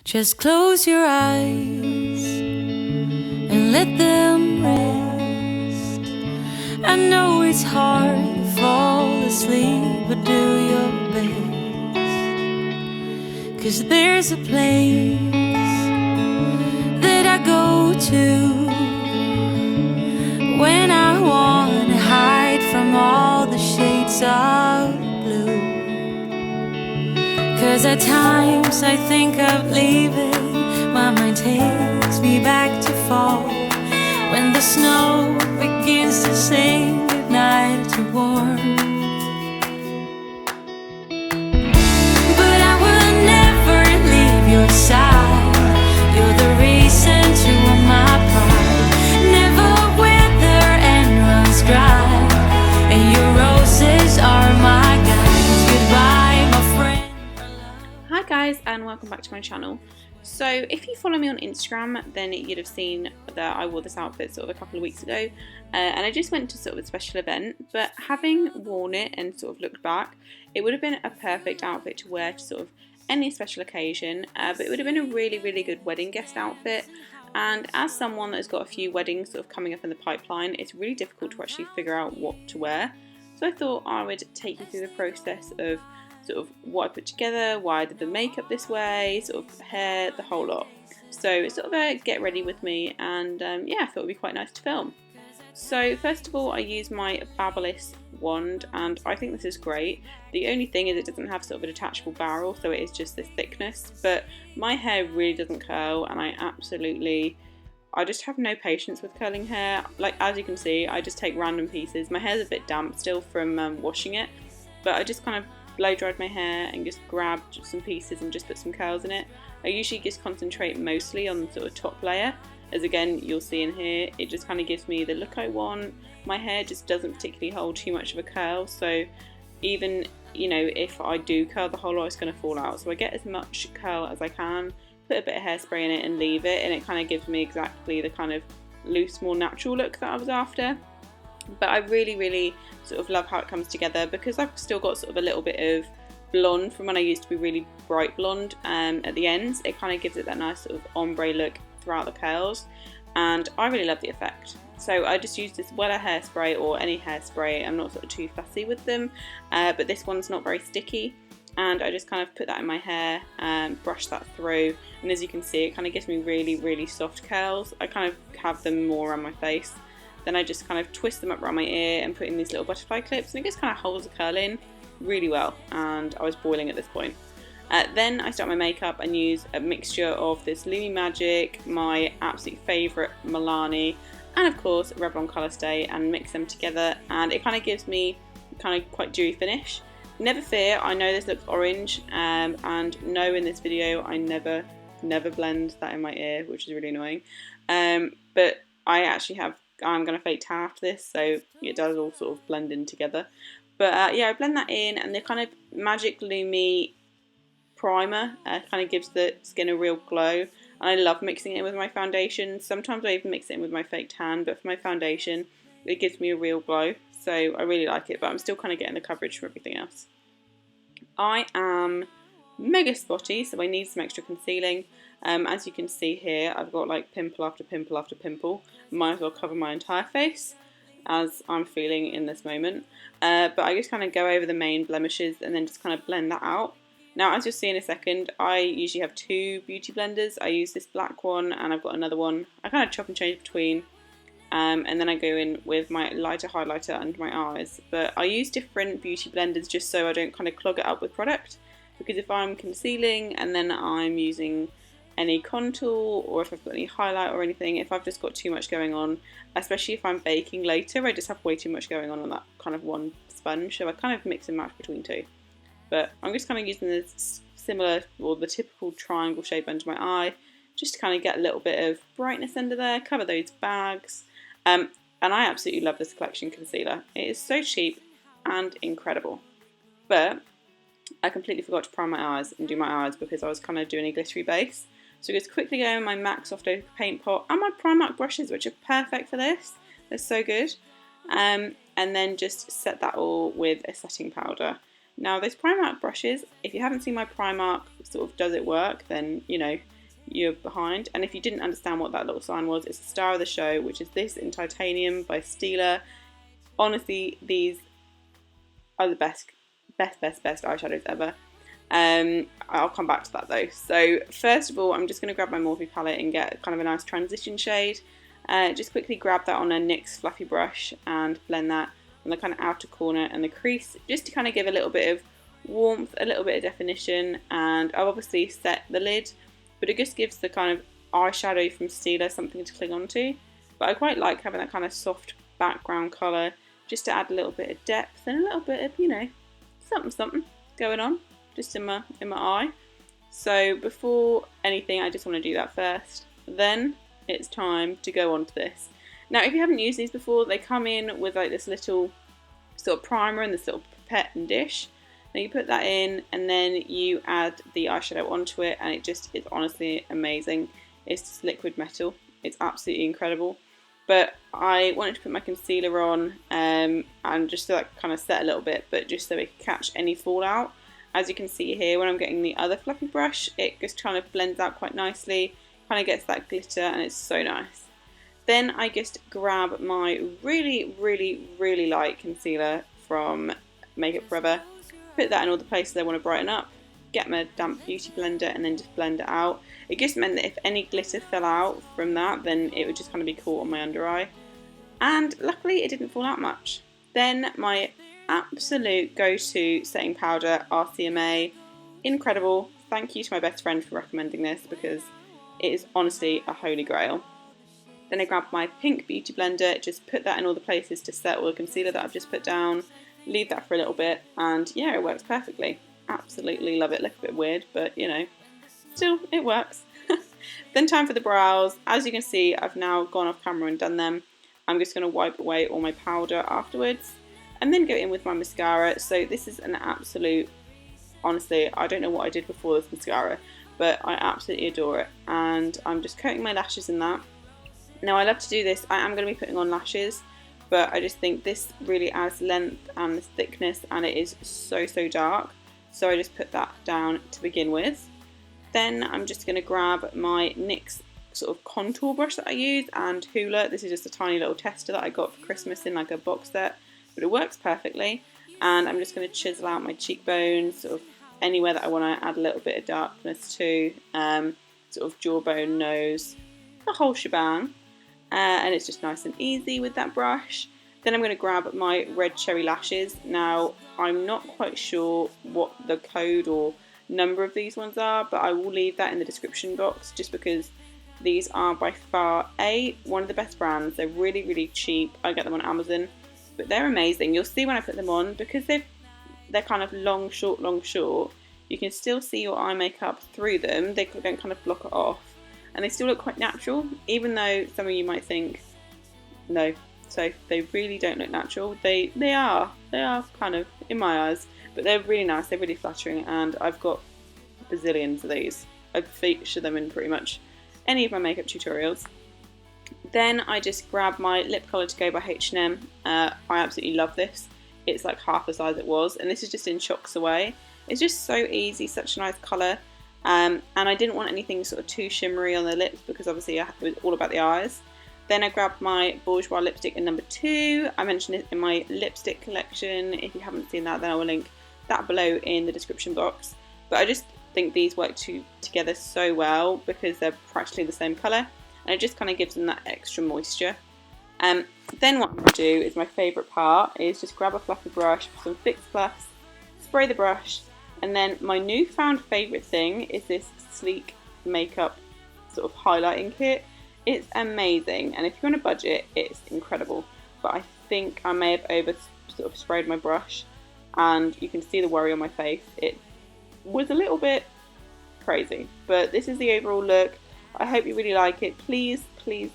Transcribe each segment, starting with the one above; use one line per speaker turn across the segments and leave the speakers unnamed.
Just close your eyes and let them rest. I know it's hard to fall asleep, but do your best. 'Cause there's a place that I go to when I wanna hide from all the shades of blue. 'Cause at times I think of leaving, my mind takes me back to fall, when the snow begins to sing goodnight to warm. But I will never leave your side. You're the reason to all my pride. Never wither and runs dry, and your roses are my guides. Goodbye, my friend.
Hi guys, and welcome back to my channel. So if you follow me on Instagram, then you'd have seen that I wore this outfit sort of a couple of weeks ago, and I just went to sort of a special event, but having worn it and sort of looked back, it would have been a perfect outfit to wear to sort of any special occasion, but it would have been a really good wedding guest outfit. And as someone that's got a few weddings sort of coming up in the pipeline, it's really difficult to actually figure out what to wear. So I thought I would take you through the process of sort of what I put together, why I did the makeup this way, sort of hair, the whole lot. So it's sort of a get ready with me, and yeah, I thought it would be quite nice to film. So first of all, I used my Babyliss wand, and I think this is great. The only thing is it doesn't have sort of a detachable barrel, so it is just this thickness, but my hair really doesn't curl, and I just have no patience with curling hair. Like, as you can see, I just take random pieces. My hair's a bit damp still from washing it, but I just kind of blow dried my hair and just grabbed some pieces and just put some curls in it. I usually just concentrate mostly on the sort of top layer, as again you'll see in here, it just kind of gives me the look I want. My hair just doesn't particularly hold too much of a curl, so even, you know, if I do curl the whole lot, it's going to fall out. So I get as much curl as I can, put a bit of hairspray in it and leave it, and it kind of gives me exactly the kind of loose, more natural look that I was after. But I really sort of love how it comes together, because I've still got sort of a little bit of blonde from when I used to be really bright blonde at the ends. It kind of gives it that nice sort of ombre look throughout the curls, and I really love the effect. So I just use this Wella hairspray, or any hairspray. I'm not sort of too fussy with them, but this one's not very sticky, and I just kind of put that in my hair and brush that through, and as you can see, it kind of gives me really soft curls. I kind of have them more around my face. Then I just kind of twist them up around my ear and put in these little butterfly clips, and it just kind of holds the curl in really well, and I was boiling at this point. Then I start my makeup and use a mixture of this Lumi Magique, my absolute favourite Milani, and of course Revlon Colour Stay, and mix them together, and it kind of gives me kind of quite dewy finish. Never fear, I know this looks orange, and no, in this video I never blend that in my ear, which is really annoying, but I'm going to fake tan after this, so it does all sort of blend in together. But yeah, I blend that in, and the kind of Magic Lumi primer kind of gives the skin a real glow. And I love mixing it in with my foundation. Sometimes I even mix it in with my fake tan, but for my foundation, it gives me a real glow. So I really like it, but I'm still kind of getting the coverage for everything else. I am mega spotty, so I need some extra concealing. As you can see here, I've got like pimple after pimple after pimple. Might as well cover my entire face, as I'm feeling in this moment. But I just kind of go over the main blemishes and then just kind of blend that out. Now, as you'll see in a second, I usually have two beauty blenders. I use this black one, and I've got another one. I kind of chop and change between. And then I go in with my lighter highlighter under my eyes. But I use different beauty blenders just so I don't kind of clog it up with product. Because if I'm concealing and then I'm using any contour, or if I've got any highlight or anything, if I've just got too much going on, especially if I'm baking later, I just have way too much going on that kind of one sponge, so I kind of mix and match between two. But I'm just kind of using this similar, or the typical triangle shape under my eye, just to kind of get a little bit of brightness under there, cover those bags, and I absolutely love this collection concealer. It is so cheap and incredible. But I completely forgot to prime my eyes and do my eyes because I was kind of doing a glittery base. So just quickly go in my MAC Soft Ochre paint pot and my Primark brushes, which are perfect for this. They're so good. And then just set that all with a setting powder. Now those Primark brushes, if you haven't seen my Primark sort of does it work, then you know you're behind. And if you didn't understand what that little sign was, it's the star of the show, which is this in titanium by Stila. Honestly, these are the best eyeshadows ever. I'll come back to that though. So first of all, I'm just going to grab my Morphe palette and get kind of a nice transition shade. Just quickly grab that on a NYX fluffy brush and blend that on the kind of outer corner and the crease, just to kind of give a little bit of warmth, a little bit of definition. And I've obviously set the lid, but it just gives the kind of eyeshadow from Stila something to cling on to. But I quite like having that kind of soft background colour, just to add a little bit of depth and a little bit of, you know, something going on just in my eye. So before anything, I just want to do that first. Then it's time to go on to this. Now, if you haven't used these before, they come in with like this little sort of primer and this little pipette and dish. Now you put that in and then you add the eyeshadow onto it, and it just is honestly amazing. It's just liquid metal. It's absolutely incredible. But I wanted to put my concealer on and just so that kind of set a little bit, but just so it could catch any fallout. As you can see here, when I'm getting the other fluffy brush, it just kind of blends out quite nicely, kind of gets that glitter, and it's so nice. Then I just grab my really light concealer from Makeup Forever, put that in all the places I want to brighten up, get my damp beauty blender and then just blend it out. It just meant that if any glitter fell out from that, then it would just kind of be caught on my under eye. And luckily it didn't fall out much. Then my absolute go-to setting powder, RCMA, incredible. Thank you to my best friend for recommending this, because it is honestly a holy grail. Then I grabbed my pink beauty blender, just put that in all the places to set all the concealer that I've just put down, leave that for a little bit, and yeah, it works perfectly. Absolutely love it. Looks a bit weird, but you know, still it works. Then time for the brows. As you can see, I've now gone off camera and done them. I'm just going to wipe away all my powder afterwards and then go in with my mascara. So this is an absolute, honestly, I don't know what I did before this mascara, but I absolutely adore it. And I'm just coating my lashes in that. Now I love to do this. I am going to be putting on lashes, but I just think this really adds length and this thickness, and it is so dark. So I just put that down to begin with. Then I'm just going to grab my NYX sort of contour brush that I use, and Hooler. This is just a tiny little tester that I got for Christmas in like a box set, but it works perfectly. And I'm just going to chisel out my cheekbones, sort of anywhere that I want to add a little bit of darkness to, sort of jawbone, nose, the whole shebang. And it's just nice and easy with that brush. Then I'm going to grab my red cherry lashes. Now, I'm not quite sure what the code or number of these ones are, but I will leave that in the description box, just because these are by far one of the best brands. They're really cheap. I get them on Amazon, but they're amazing. You'll see when I put them on, because they're kind of long short, you can still see your eye makeup through them. They don't kind of block it off, and they still look quite natural, even though some of you might think no. So they really don't look natural. They are kind of, in my eyes, but they're really nice. They're really flattering, and I've got bazillions of these. I feature them in pretty much any of my makeup tutorials. Then I just grab my lip colour to go by H&M. I absolutely love this. It's like half the size it was, and this is just in Shocks Away. It's just so easy, such a nice colour. And I didn't want anything sort of too shimmery on the lips, because obviously it was all about the eyes. Then I grabbed my Bourjois lipstick in number 2. I mentioned it in my lipstick collection. If you haven't seen that, then I will link that below in the description box. But I just think these work together so well, because they're practically the same colour, and it just kind of gives them that extra moisture. Then what I'm going to do is my favourite part, is just grab a fluffy brush, some Fix Plus, spray the brush, and then my newfound favourite thing is this sleek makeup sort of highlighting kit. It's amazing, and if you're on a budget, it's incredible. But I think I may have over sort of sprayed my brush, and you can see the worry on my face. It was a little bit crazy, but this is the overall look. I hope you really like it. Please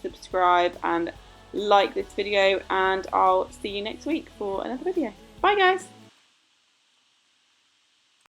subscribe and like this video, and I'll see you next week for another video. Bye guys!